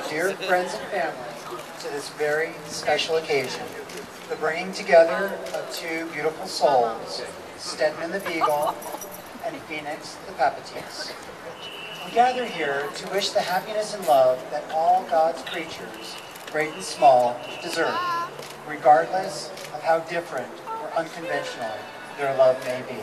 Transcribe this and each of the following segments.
dear friends and family, to this very special occasion, the bringing together of two beautiful souls, Stedman the Beagle and Phoenix the Papatese. We gather here to wish the happiness and love that all God's creatures, great and small, deserve, regardless of how different or unconventional their love may be.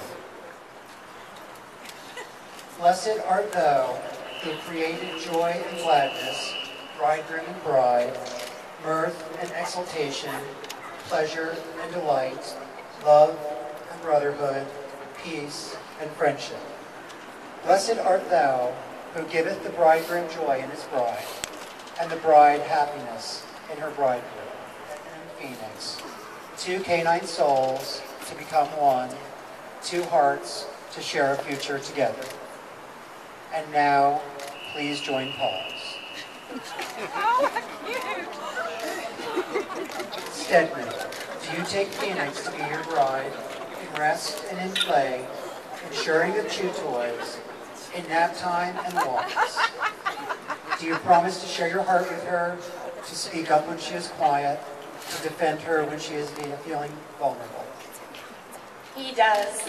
Blessed art thou, who created joy and gladness, bridegroom and bride, mirth and exultation, pleasure and delight, love and brotherhood, peace and friendship. Blessed art thou, who giveth the bridegroom joy in his bride, and the bride happiness in her bridegroom. And Phoenix, two canine souls to become one, two hearts to share a future together. And now, please join pause. Stedman, do you take Phoenix to be your bride, in rest and in play, in sharing of chew toys, in nap time and walks? Do you promise to share your heart with her, to speak up when she is quiet, to defend her when she is feeling vulnerable? He does.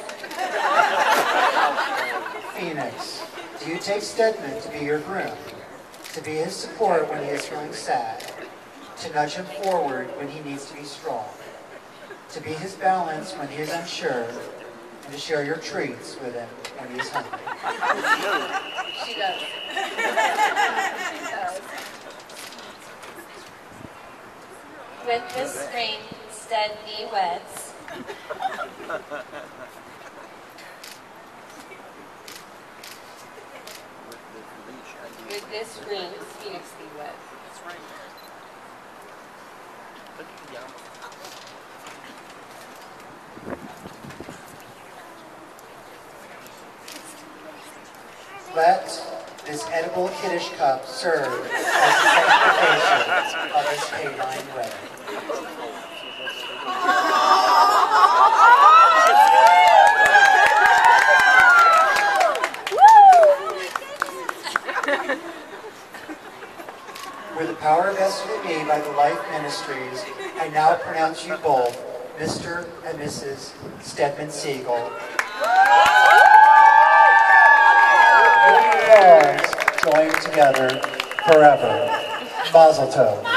Phoenix, do you take Stedman to be your groom, to be his support when he is feeling sad, to nudge him forward when he needs to be strong, to be his balance when he is unsure, and to share your treats with him when he is hungry? She does. She does. With this ring, Stead thee weds. With this ring, Phoenix thee weds. That's right. Let this edible kiddish cup serve as the sanctification of this canine wedding. With the power vested in me by the Life Ministries, I now pronounce you both Mr. and Mrs. Stedman Siegel. Joined together forever. Mazel tov.